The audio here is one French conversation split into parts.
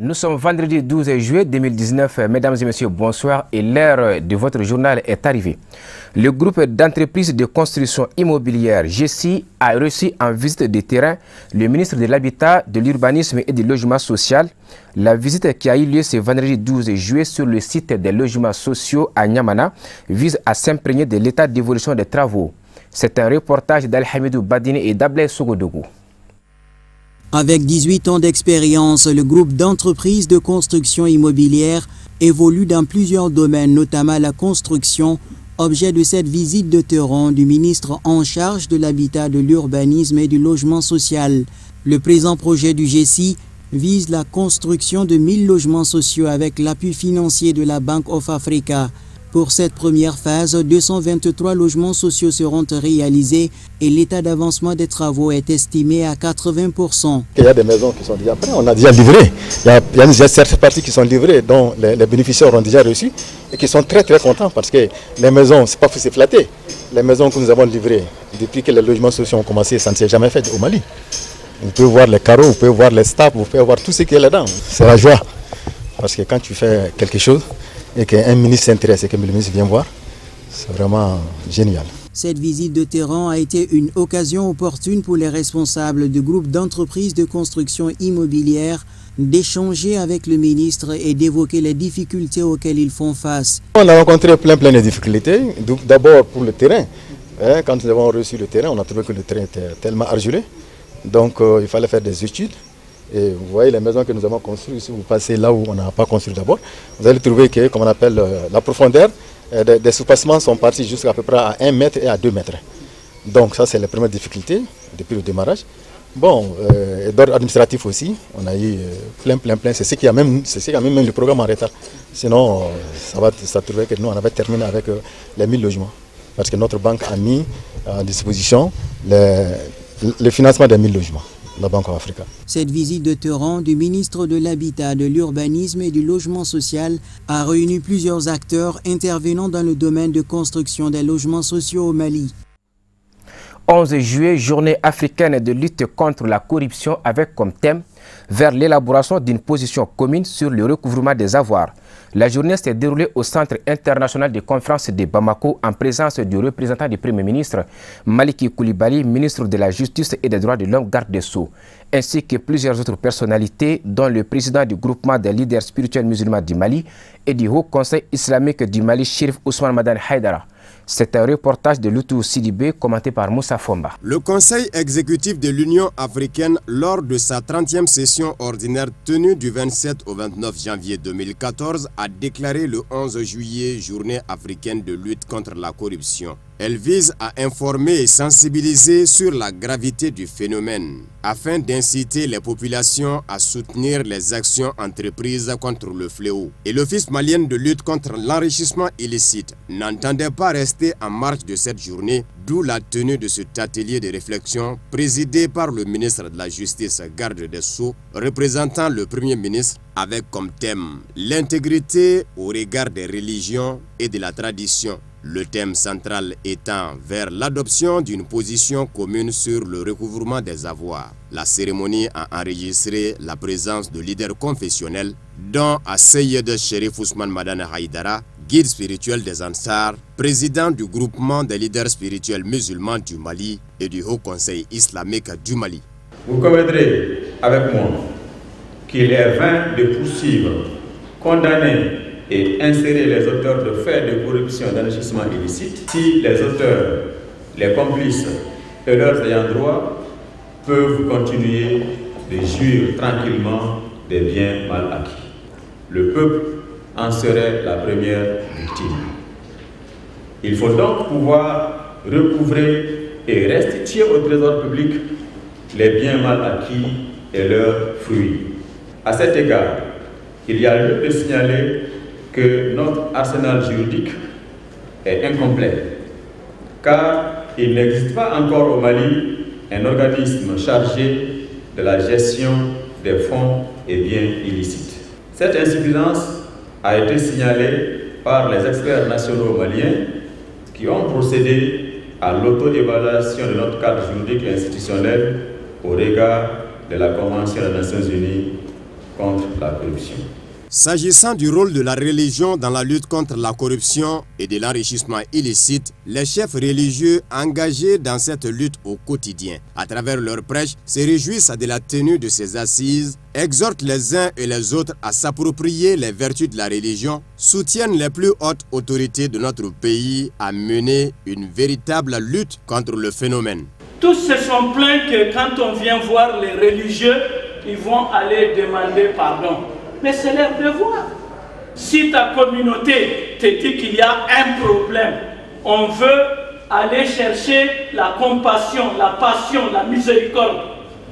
Nous sommes vendredi 12 juillet 2019. Mesdames et messieurs, bonsoir et l'heure de votre journal est arrivée. Le groupe d'entreprises de construction immobilière GECI a reçu en visite de terrain le ministre de l'Habitat, de l'Urbanisme et du Logement Social. La visite qui a eu lieu ce vendredi 12 juillet sur le site des logements sociaux à Niamana vise à s'imprégner de l'état d'évolution des travaux. C'est un reportage d'Al-Hamidou Badine et d'Ablay Sogodougou. Avec 18 ans d'expérience, le groupe d'entreprises de construction immobilière évolue dans plusieurs domaines, notamment la construction, objet de cette visite de terrain du ministre en charge de l'habitat, de l'urbanisme et du logement social. Le présent projet du GECI vise la construction de 1000 logements sociaux avec l'appui financier de la Bank of Africa. Pour cette première phase, 223 logements sociaux seront réalisés et l'état d'avancement des travaux est estimé à 80%. Il y a des maisons qui sont déjà prêtes, on a déjà livré. Il y a déjà certaines parties qui sont livrées, dont les bénéficiaires ont déjà reçu et qui sont très contents parce que les maisons, c'est pas pour se flatter. Les maisons que nous avons livrées, depuis que les logements sociaux ont commencé, ça ne s'est jamais fait au Mali. Vous pouvez voir les carreaux, vous pouvez voir les stapes, vous pouvez voir tout ce qui est là-dedans. C'est la joie. Parce que quand tu fais quelque chose, et qu'un ministre s'intéresse et que le ministre vient voir, c'est vraiment génial. Cette visite de terrain a été une occasion opportune pour les responsables du groupe d'entreprises de construction immobilière d'échanger avec le ministre et d'évoquer les difficultés auxquelles ils font face. On a rencontré plein de difficultés. D'abord pour le terrain. Quand nous avons reçu le terrain, on a trouvé que le terrain était tellement argileux. Donc il fallait faire des études. Et vous voyez les maisons que nous avons construites, si vous passez là où on n'a pas construit d'abord, vous allez trouver que, comme on appelle la profondeur, des soupassements sont partis jusqu'à peu près à 1 mètre et à 2 mètres. Donc ça c'est la première difficulté depuis le démarrage. Bon, d'ordre administratif aussi, on a eu plein. C'est ce qui a même le programme en retard. Sinon, ça trouvait que nous on avait terminé avec les 1000 logements. Parce que notre banque a mis à disposition le financement des 1000 logements. La Banque of Africa. Cette visite de terrain du ministre de l'Habitat, de l'Urbanisme et du Logement Social a réuni plusieurs acteurs intervenant dans le domaine de construction des logements sociaux au Mali. 11 juillet, journée africaine de lutte contre la corruption avec comme thème vers l'élaboration d'une position commune sur le recouvrement des avoirs. La journée s'est déroulée au Centre international de conférence de Bamako en présence du représentant du Premier ministre Maliki Koulibaly, ministre de la Justice et des Droits de l'Homme, garde des Sceaux, ainsi que plusieurs autres personnalités, dont le président du groupement des leaders spirituels musulmans du Mali et du Haut Conseil islamique du Mali, Chérif Ousmane Madan Haïdara. C'est un reportage de Loutou Sidibé commenté par Moussa Fomba. Le Conseil exécutif de l'Union africaine, lors de sa 30e session ordinaire tenue du 27 au 29 janvier 2014, a déclaré le 11 juillet journée africaine de lutte contre la corruption. Elle vise à informer et sensibiliser sur la gravité du phénomène, afin d'inciter les populations à soutenir les actions entreprises contre le fléau. Et l'Office malien de lutte contre l'enrichissement illicite n'entendait pas rester en marge de cette journée, d'où la tenue de cet atelier de réflexion présidé par le ministre de la Justice, garde des Sceaux, représentant le Premier ministre, avec comme thème l'intégrité au regard des religions et de la tradition. Le thème central étant vers l'adoption d'une position commune sur le recouvrement des avoirs. La cérémonie a enregistré la présence de leaders confessionnels, dont Seyed Chérif Ousmane Madan Haïdara, guide spirituel des Ansar, président du groupement des leaders spirituels musulmans du Mali et du Haut Conseil islamique du Mali. Vous conviendrez avec moi qu'il est vain de poursuivre, condamner et insérer les auteurs de faits de corruption et d'enrichissement illicite si les auteurs, les complices et leurs ayants droit peuvent continuer de jouir tranquillement des biens mal acquis. Le peuple en serait la première victime. Il faut donc pouvoir recouvrer et restituer au trésor public les biens mal acquis et leurs fruits. À cet égard, il y a lieu de signaler que notre arsenal juridique est incomplet, car il n'existe pas encore au Mali un organisme chargé de la gestion des fonds et biens illicites. Cette insuffisance a été signalée par les experts nationaux maliens qui ont procédé à l'auto-évaluation de notre cadre juridique et institutionnel au regard de la Convention des Nations Unies contre la corruption. S'agissant du rôle de la religion dans la lutte contre la corruption et de l'enrichissement illicite, les chefs religieux engagés dans cette lutte au quotidien, à travers leurs prêches, se réjouissent de la tenue de ces assises, exhortent les uns et les autres à s'approprier les vertus de la religion, soutiennent les plus hautes autorités de notre pays à mener une véritable lutte contre le phénomène. Tous se sont plaints que quand on vient voir les religieux, ils vont aller demander pardon. Mais c'est leur devoir. Si ta communauté te dit qu'il y a un problème, on veut aller chercher la compassion, la passion, la miséricorde.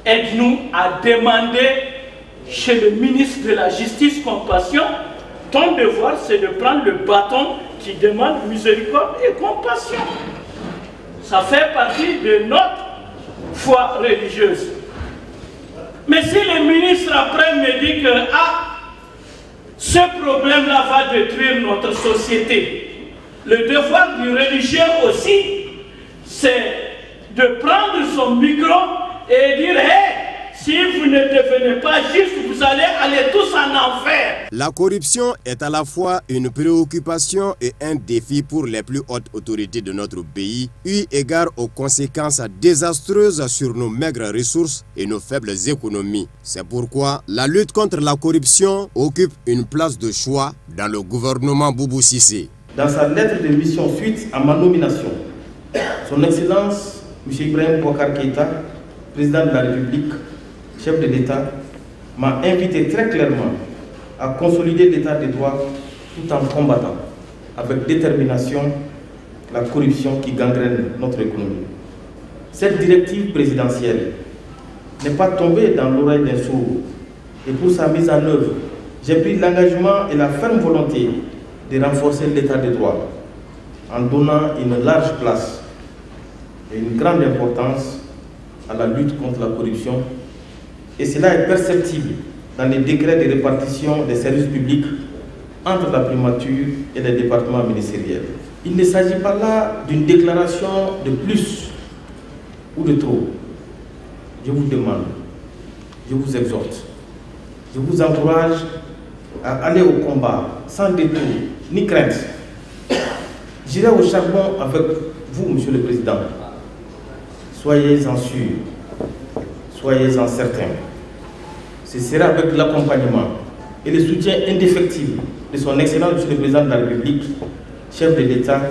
Aide-nous à demander chez le ministre de la Justice compassion. Ton devoir, c'est de prendre le bâton qui demande miséricorde et compassion. Ça fait partie de notre foi religieuse. Mais si le ministre après me dit que ce problème-là va détruire notre société, le devoir du religieux aussi, c'est de prendre son micro et dire « Hey, si vous ne devenez pas juste, vous allez aller tous en enfer ». La corruption est à la fois une préoccupation et un défi pour les plus hautes autorités de notre pays, eu égard aux conséquences désastreuses sur nos maigres ressources et nos faibles économies. C'est pourquoi la lutte contre la corruption occupe une place de choix dans le gouvernement Boubou Cissé. Dans sa lettre de mission suite à ma nomination, Son Excellence M. Ibrahim Boubacar Keïta, président de la République, chef de l'État, m'a invité très clairement à consolider l'état de droit tout en combattant avec détermination la corruption qui gangrène notre économie. Cette directive présidentielle n'est pas tombée dans l'oreille d'un sourd et pour sa mise en œuvre, j'ai pris l'engagement et la ferme volonté de renforcer l'état de droit en donnant une large place et une grande importance à la lutte contre la corruption. Et cela est perceptible dans les décrets de répartition des services publics entre la primature et les départements ministériels. Il ne s'agit pas là d'une déclaration de plus ou de trop. Je vous demande, je vous exhorte, je vous encourage à aller au combat sans détour ni crainte. J'irai au charbon avec vous, Monsieur le Président. Soyez-en sûrs, soyez-en certains. Ce sera avec l'accompagnement et le soutien indéfectible de son Excellence Monsieur le Président de la République, chef de l'État,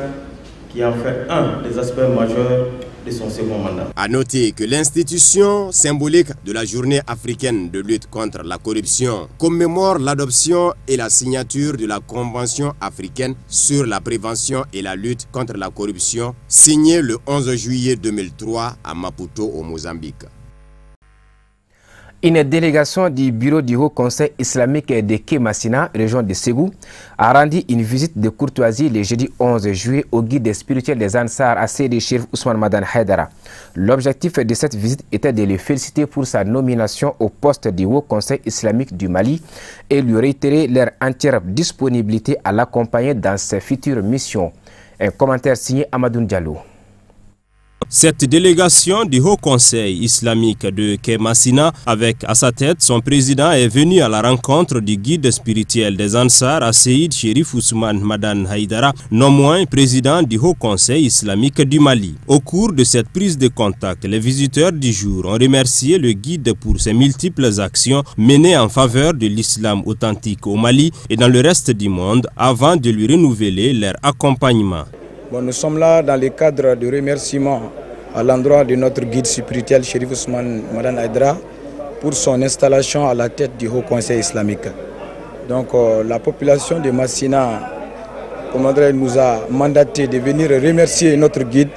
qui en fait un des aspects majeurs de son second mandat. A noter que l'institution symbolique de la Journée africaine de lutte contre la corruption commémore l'adoption et la signature de la Convention africaine sur la prévention et la lutte contre la corruption, signée le 11 juillet 2003 à Maputo au Mozambique. Une délégation du bureau du Haut Conseil islamique de Kémassina, région de Ségou, a rendu une visite de courtoisie le jeudi 11 juillet au guide spirituel des Ansar à Seydi Chérif Ousmane Madane Haïdara. L'objectif de cette visite était de le féliciter pour sa nomination au poste du Haut Conseil islamique du Mali et lui réitérer leur entière disponibilité à l'accompagner dans ses futures missions. Un commentaire signé Amadou Diallo. Cette délégation du Haut Conseil islamique de Kémassina, avec à sa tête son président, est venue à la rencontre du guide spirituel des Ansar à Seydi Chérif Ousmane Madane Haïdara, non moins président du Haut Conseil islamique du Mali. Au cours de cette prise de contact, les visiteurs du jour ont remercié le guide pour ses multiples actions menées en faveur de l'islam authentique au Mali et dans le reste du monde avant de lui renouveler leur accompagnement. Bon, nous sommes là dans le cadre de remerciements à l'endroit de notre guide spirituel Chérif Ousmane Madane Haïdara pour son installation à la tête du Haut Conseil islamique. Donc la population de Massina nous a mandaté de venir remercier notre guide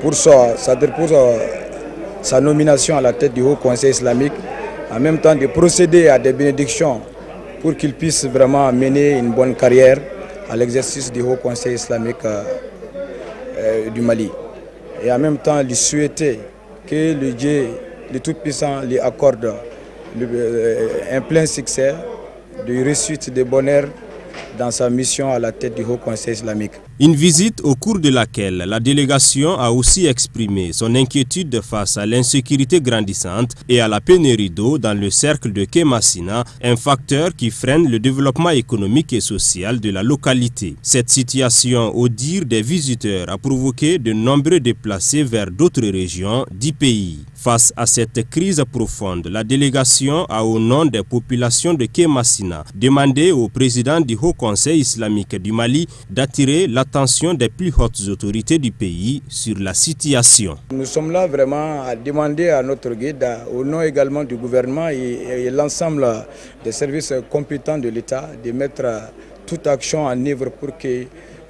pour sa nomination à la tête du Haut Conseil islamique, en même temps de procéder à des bénédictions pour qu'il puisse vraiment mener une bonne carrière à l'exercice du Haut Conseil islamique du Mali. Et en même temps lui souhaiter que le Dieu, le Tout-Puissant, lui accorde un plein succès, de réussite, de bonheur dans sa mission à la tête du Haut Conseil islamique. Une visite au cours de laquelle la délégation a aussi exprimé son inquiétude face à l'insécurité grandissante et à la pénurie d'eau dans le cercle de Kemassina, un facteur qui freine le développement économique et social de la localité. Cette situation, au dire des visiteurs, a provoqué de nombreux déplacés vers d'autres régions du pays. Face à cette crise profonde, la délégation a, au nom des populations de Kemassina, demandé au président du Haut Conseil islamique du Mali d'attirer l'attention des plus hautes autorités du pays sur la situation. Nous sommes là vraiment à demander à notre guide, au nom également du gouvernement et l'ensemble des services compétents de l'État, de mettre toute action en œuvre pour que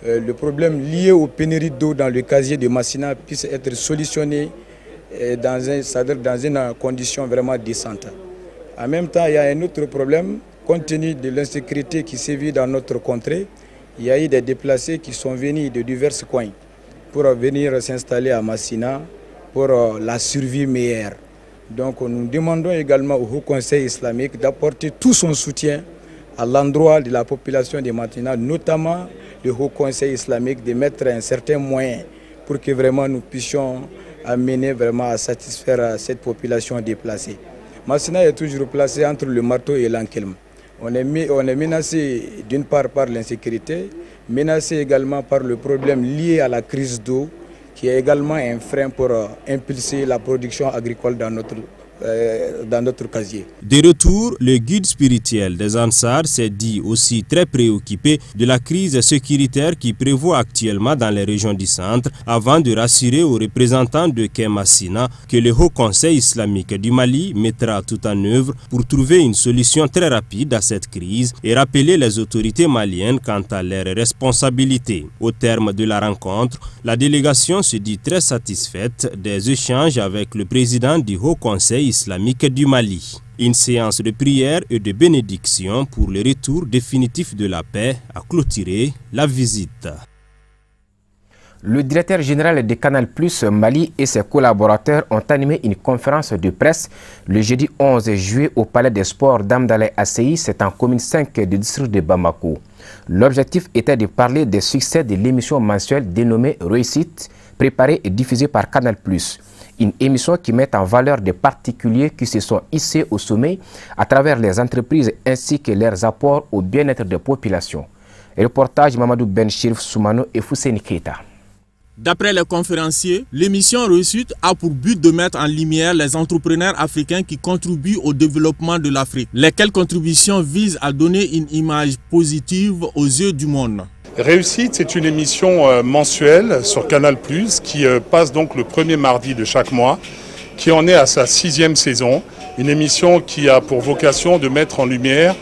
le problème lié aux pénuries d'eau dans le casier de Massina puisse être solutionné dans une condition vraiment décente. En même temps, il y a un autre problème, compte tenu de l'insécurité qui sévit dans notre contrée. Il y a eu des déplacés qui sont venus de divers coins pour venir s'installer à Massina pour la survie meilleure. Donc nous demandons également au Haut Conseil islamique d'apporter tout son soutien à l'endroit de la population de Massina, notamment le Haut Conseil islamique, de mettre un certain moyen pour que vraiment nous puissions amener vraiment à satisfaire cette population déplacée. Massina est toujours placé entre le marteau et l'enclume. On est menacé d'une part par l'insécurité, menacé également par le problème lié à la crise d'eau, qui est également un frein pour impulser la production agricole dans notre casier. De retour, le guide spirituel des Ansar s'est dit aussi très préoccupé de la crise sécuritaire qui prévaut actuellement dans les régions du centre, avant de rassurer aux représentants de Kemassina que le Haut Conseil islamique du Mali mettra tout en œuvre pour trouver une solution très rapide à cette crise et rappeler les autorités maliennes quant à leurs responsabilités. Au terme de la rencontre, la délégation se dit très satisfaite des échanges avec le président du Haut Conseil islamique du Mali. Une séance de prière et de bénédiction pour le retour définitif de la paix a clôturé la visite. Le directeur général de Canal+ Mali et ses collaborateurs ont animé une conférence de presse le jeudi 11 juillet au Palais des Sports d'Amdalaï Asseyi, c'est en commune 5 du district de Bamako. L'objectif était de parler des succès de l'émission mensuelle dénommée Réussite, préparée et diffusée par Canal+. Une émission qui met en valeur des particuliers qui se sont hissés au sommet à travers les entreprises ainsi que leurs apports au bien-être des populations. Reportage Mamadou Ben Chirif Soumano et Fousseini Keita. D'après les conférenciers, l'émission Réussite a pour but de mettre en lumière les entrepreneurs africains qui contribuent au développement de l'Afrique, lesquelles contributions visent à donner une image positive aux yeux du monde. Réussite, c'est une émission mensuelle sur Canal+, qui passe donc le premier mardi de chaque mois, qui en est à sa 6e saison. Une émission qui a pour vocation de mettre en lumière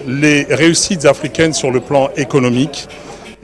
les réussites africaines sur le plan économique.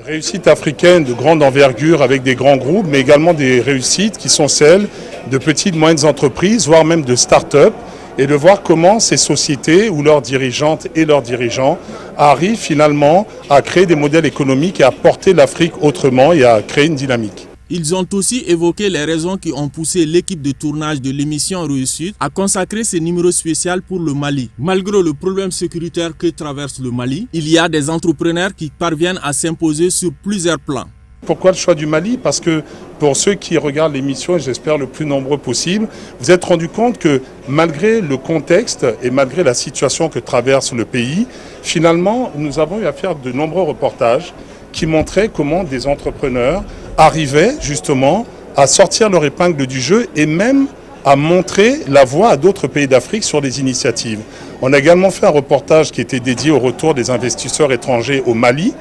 Réussites africaines de grande envergure avec des grands groupes, mais également des réussites qui sont celles de petites et moyennes entreprises, voire même de start-up, et de voir comment ces sociétés ou leurs dirigeantes et leurs dirigeants arrivent finalement à créer des modèles économiques et à porter l'Afrique autrement et à créer une dynamique. Ils ont aussi évoqué les raisons qui ont poussé l'équipe de tournage de l'émission Réussite à consacrer ce numéro spécial pour le Mali. Malgré le problème sécuritaire que traverse le Mali, il y a des entrepreneurs qui parviennent à s'imposer sur plusieurs plans. Pourquoi le choix du Mali? Parce que pour ceux qui regardent l'émission, et j'espère le plus nombreux possible, vous êtes rendu compte que malgré le contexte et malgré la situation que traverse le pays, finalement, nous avons eu à faire de nombreux reportages qui montraient comment des entrepreneurs arrivaient justement à sortir leur épingle du jeu et même à montrer la voie à d'autres pays d'Afrique sur les initiatives. On a également fait un reportage qui était dédié au retour des investisseurs étrangers au Mali.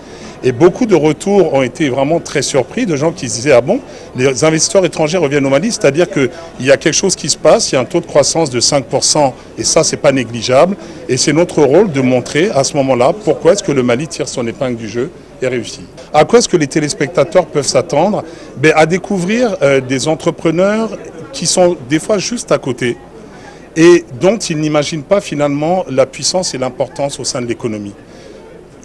Et beaucoup de retours ont été vraiment très surpris de gens qui se disaient « Ah bon, les investisseurs étrangers reviennent au Mali », c'est-à-dire qu'il y a quelque chose qui se passe, il y a un taux de croissance de 5% et ça, c'est pas négligeable. Et c'est notre rôle de montrer à ce moment-là pourquoi est-ce que le Mali tire son épingle du jeu et réussit. À quoi est-ce que les téléspectateurs peuvent s'attendre? À découvrir des entrepreneurs qui sont des fois juste à côté et dont ils n'imaginent pas finalement la puissance et l'importance au sein de l'économie.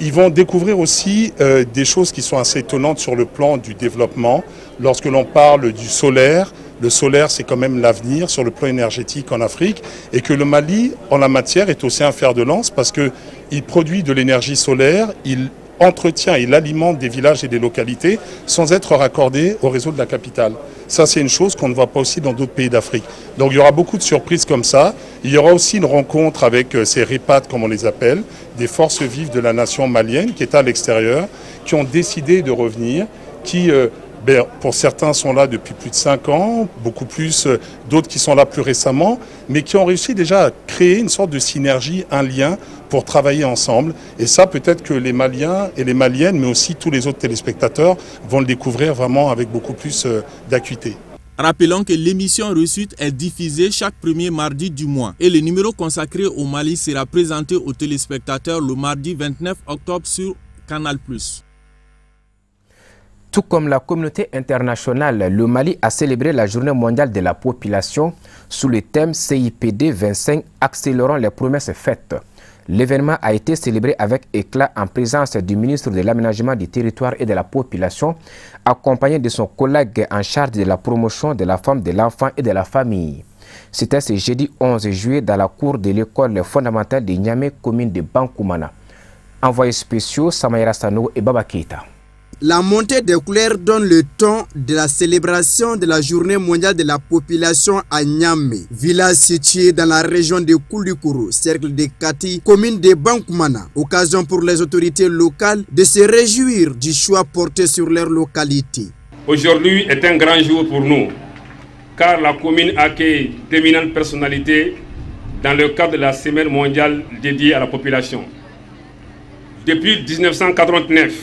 Ils vont découvrir aussi des choses qui sont assez étonnantes sur le plan du développement. Lorsque l'on parle du solaire, le solaire c'est quand même l'avenir sur le plan énergétique en Afrique et que le Mali en la matière est aussi un fer de lance parce qu'il produit de l'énergie solaire, il l'entretien et l'aliment des villages et des localités sans être raccordés au réseau de la capitale. Ça, c'est une chose qu'on ne voit pas aussi dans d'autres pays d'Afrique. Donc il y aura beaucoup de surprises comme ça. Il y aura aussi une rencontre avec ces RIPAT, comme on les appelle, des forces vives de la nation malienne qui est à l'extérieur, qui ont décidé de revenir, qui... pour certains sont là depuis plus de 5 ans, beaucoup plus, d'autres qui sont là plus récemment, mais qui ont réussi déjà à créer une sorte de synergie, un lien pour travailler ensemble. Et ça, peut-être que les Maliens et les Maliennes, mais aussi tous les autres téléspectateurs, vont le découvrir vraiment avec beaucoup plus d'acuité. Rappelons que l'émission Réussite est diffusée chaque premier mardi du mois et le numéro consacré au Mali sera présenté aux téléspectateurs le mardi 29 octobre sur Canal+. Tout comme la communauté internationale, le Mali a célébré la Journée mondiale de la population sous le thème CIPD 25, accélérant les promesses faites. L'événement a été célébré avec éclat en présence du ministre de l'Aménagement du territoire et de la population, accompagné de son collègue en charge de la promotion de la femme, de l'enfant et de la famille. C'était ce jeudi 11 juillet dans la cour de l'école fondamentale de Niamey, commune de Bankoumana. Envoyés spéciaux Samaïra Sano et Baba Keita. La montée des couleurs donne le ton de la célébration de la Journée mondiale de la population à Niamey, village situé dans la région de Koulikoro, cercle de Kati, commune de Bankoumana. Occasion pour les autorités locales de se réjouir du choix porté sur leur localité. Aujourd'hui est un grand jour pour nous, car la commune accueille d'éminentes personnalités dans le cadre de la Semaine mondiale dédiée à la population. Depuis 1989,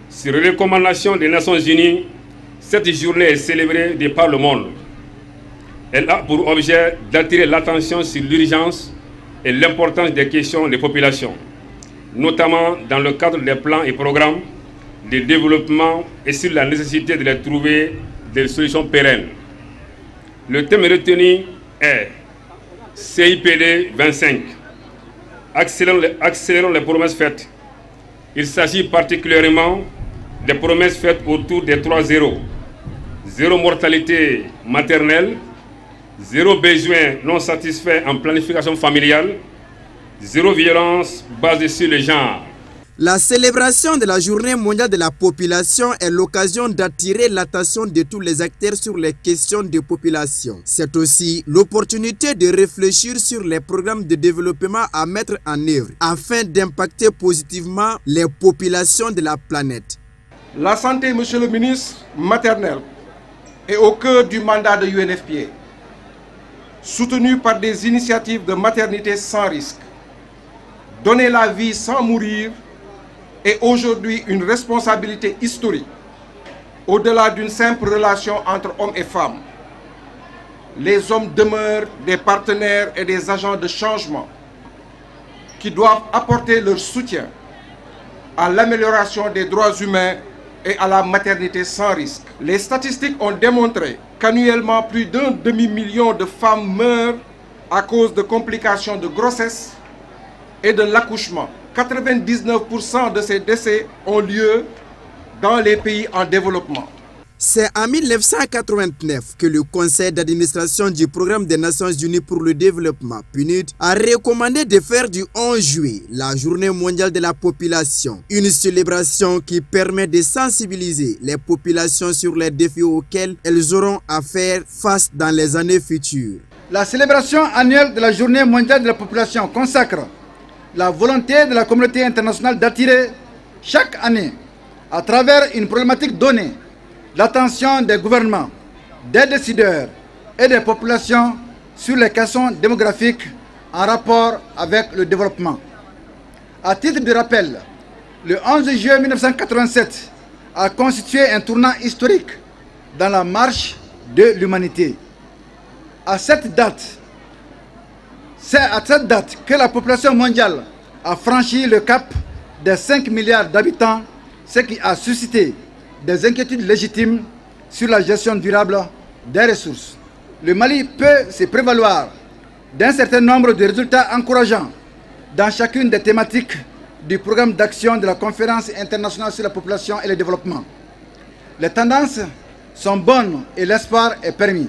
sur recommandation des Nations Unies, cette journée est célébrée de par le monde. Elle a pour objet d'attirer l'attention sur l'urgence et l'importance des questions des populations, notamment dans le cadre des plans et programmes de développement et sur la nécessité de les trouver des solutions pérennes. Le thème retenu est CIPD 25, accélérons les promesses faites. Il s'agit particulièrement des promesses faites autour des 3 zéros. 0 mortalité maternelle, 0 besoin non satisfait en planification familiale, 0 violence basée sur le genre. La célébration de la Journée mondiale de la population est l'occasion d'attirer l'attention de tous les acteurs sur les questions de population. C'est aussi l'opportunité de réfléchir sur les programmes de développement à mettre en œuvre afin d'impacter positivement les populations de la planète. La santé, monsieur le ministre, maternelle est au cœur du mandat de l'UNFPA, soutenu par des initiatives de maternité sans risque. Donner la vie sans mourir est aujourd'hui une responsabilité historique, au-delà d'une simple relation entre hommes et femmes. Les hommes demeurent des partenaires et des agents de changement qui doivent apporter leur soutien à l'amélioration des droits humains et à la maternité sans risque. Les statistiques ont démontré qu'annuellement plus d'un demi-million de femmes meurent à cause de complications de grossesse et de l'accouchement. 99% de ces décès ont lieu dans les pays en développement. C'est en 1989 que le Conseil d'administration du Programme des Nations Unies pour le Développement, PNUD, a recommandé de faire du 11 juillet la Journée mondiale de la population. Une célébration qui permet de sensibiliser les populations sur les défis auxquels elles auront à faire face dans les années futures. La célébration annuelle de la Journée mondiale de la population consacre la volonté de la communauté internationale d'attirer chaque année, à travers une problématique donnée, l'attention des gouvernements, des décideurs et des populations sur les questions démographiques en rapport avec le développement. À titre de rappel, le 11 juillet 1987 a constitué un tournant historique dans la marche de l'humanité. C'est à cette date que la population mondiale a franchi le cap des 5 milliards d'habitants, ce qui a suscité des inquiétudes légitimes sur la gestion durable des ressources. Le Mali peut se prévaloir d'un certain nombre de résultats encourageants dans chacune des thématiques du programme d'action de la Conférence internationale sur la population et le développement. Les tendances sont bonnes et l'espoir est permis.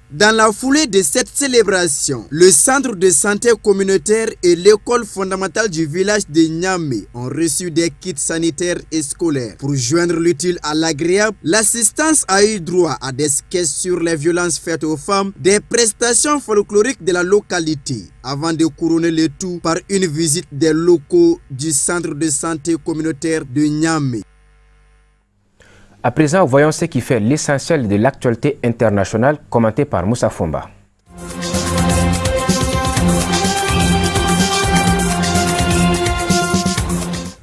Dans la foulée de cette célébration, le centre de santé communautaire et l'école fondamentale du village de Niamey ont reçu des kits sanitaires et scolaires. Pour joindre l'utile à l'agréable, l'assistance a eu droit à des sketchs sur les violences faites aux femmes, des prestations folkloriques de la localité, avant de couronner le tout par une visite des locaux du centre de santé communautaire de Niamey. À présent, voyons ce qui fait l'essentiel de l'actualité internationale, commenté par Moussa Fomba.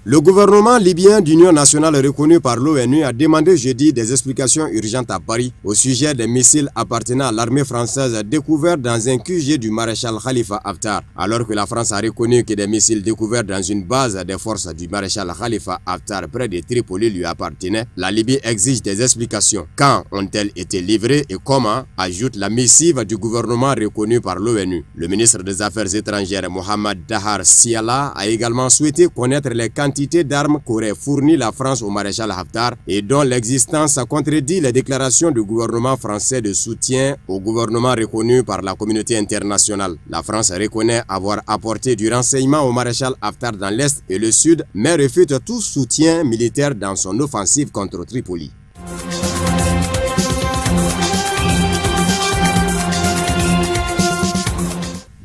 Le gouvernement libyen d'union nationale reconnu par l'ONU a demandé jeudi des explications urgentes à Paris au sujet des missiles appartenant à l'armée française découverts dans un QG du maréchal Khalifa Haftar. Alors que la France a reconnu que des missiles découverts dans une base des forces du maréchal Khalifa Haftar près de Tripoli lui appartenaient, la Libye exige des explications. Quand ont-elles été livrées et comment, ajoute la missive du gouvernement reconnu par l'ONU. Le ministre des Affaires étrangères Mohamed Dahar Siala a également souhaité connaître les quantités d'armes qu'aurait fourni la France au maréchal Haftar et dont l'existence a contredit les déclarations du gouvernement français de soutien au gouvernement reconnu par la communauté internationale. La France reconnaît avoir apporté du renseignement au maréchal Haftar dans l'Est et le Sud, mais refuse tout soutien militaire dans son offensive contre Tripoli.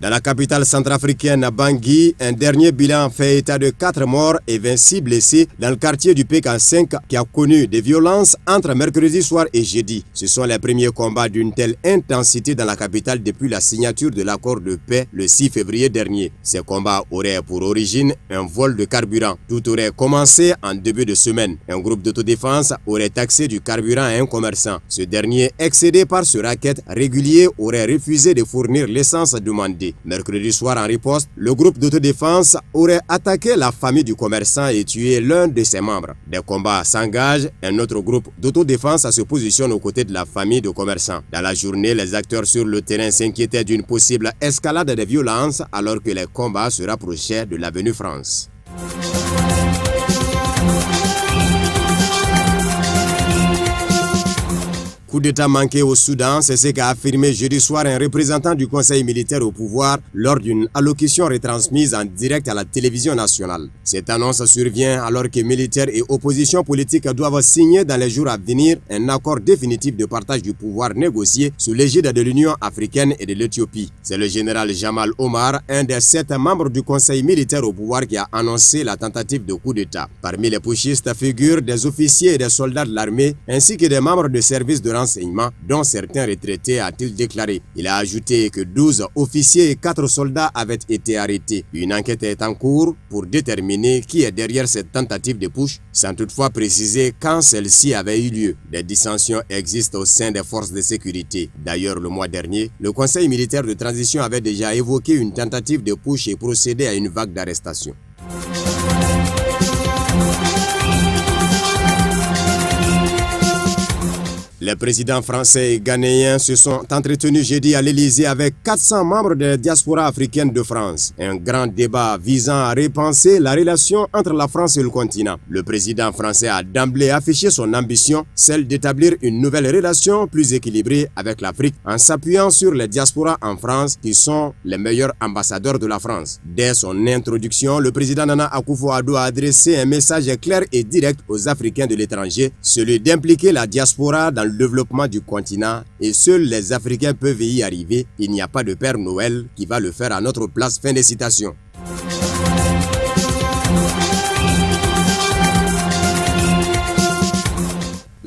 Dans la capitale centrafricaine, Bangui, un dernier bilan fait état de 4 morts et 26 blessés dans le quartier du PK5 qui a connu des violences entre mercredi soir et jeudi. Ce sont les premiers combats d'une telle intensité dans la capitale depuis la signature de l'accord de paix le 6 février dernier. Ces combats auraient pour origine un vol de carburant. Tout aurait commencé en début de semaine. Un groupe d'autodéfense aurait taxé du carburant à un commerçant. Ce dernier, excédé par ce racket régulier, aurait refusé de fournir l'essence demandée. Mercredi soir, en riposte, le groupe d'autodéfense aurait attaqué la famille du commerçant et tué l'un de ses membres. Des combats s'engagent, un autre groupe d'autodéfense se positionne aux côtés de la famille du commerçant. Dans la journée, les acteurs sur le terrain s'inquiétaient d'une possible escalade des violences alors que les combats se rapprochaient de l'avenue France. Coup d'État manqué au Soudan, c'est ce qu'a affirmé jeudi soir un représentant du Conseil militaire au pouvoir lors d'une allocution retransmise en direct à la télévision nationale. Cette annonce survient alors que militaires et opposition politique doivent signer dans les jours à venir un accord définitif de partage du pouvoir négocié sous l'égide de l'Union africaine et de l'Éthiopie. C'est le général Jamal Omar, un des 7 membres du Conseil militaire au pouvoir, qui a annoncé la tentative de coup d'État. Parmi les putschistes figurent des officiers et des soldats de l'armée ainsi que des membres de services de renseignement, dont certains retraités, a-t-il déclaré. Il a ajouté que 12 officiers et 4 soldats avaient été arrêtés. Une enquête est en cours pour déterminer qui est derrière cette tentative de putsch, sans toutefois préciser quand celle-ci avait eu lieu. Des dissensions existent au sein des forces de sécurité. D'ailleurs, le mois dernier, le Conseil militaire de transition avait déjà évoqué une tentative de putsch et procédé à une vague d'arrestations. Les présidents français et ghanéens se sont entretenus jeudi à l'Elysée avec 400 membres de la diaspora africaine de France. Un grand débat visant à repenser la relation entre la France et le continent. Le président français a d'emblée affiché son ambition, celle d'établir une nouvelle relation plus équilibrée avec l'Afrique en s'appuyant sur les diasporas en France qui sont les meilleurs ambassadeurs de la France. Dès son introduction, le président Nana Akufo-Addo a adressé un message clair et direct aux Africains de l'étranger, celui d'impliquer la diaspora dans le développement du continent, et seuls les Africains peuvent y arriver. Il n'y a pas de Père Noël qui va le faire à notre place. Fin des citations.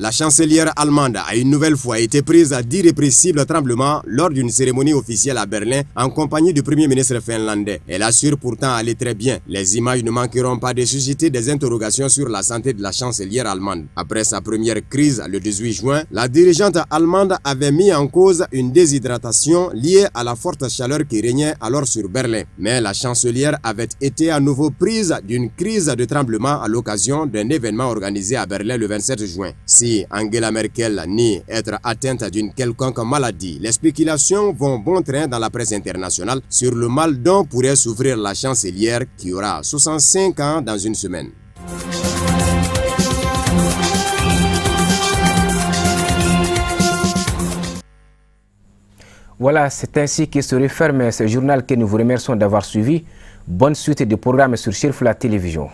La chancelière allemande a une nouvelle fois été prise à d'irrépressibles tremblements lors d'une cérémonie officielle à Berlin en compagnie du premier ministre finlandais. Elle assure pourtant aller très bien. Les images ne manqueront pas de susciter des interrogations sur la santé de la chancelière allemande. Après sa première crise le 18 juin, la dirigeante allemande avait mis en cause une déshydratation liée à la forte chaleur qui régnait alors sur Berlin. Mais la chancelière avait été à nouveau prise d'une crise de tremblement à l'occasion d'un événement organisé à Berlin le 27 juin. Si Angela Merkel nie être atteinte d'une quelconque maladie, les spéculations vont bon train dans la presse internationale sur le mal dont pourrait souffrir la chancelière qui aura 65 ans dans une semaine. Voilà, c'est ainsi que se referme ce journal que nous vous remercions d'avoir suivi. Bonne suite des programmes sur Chérif la télévision.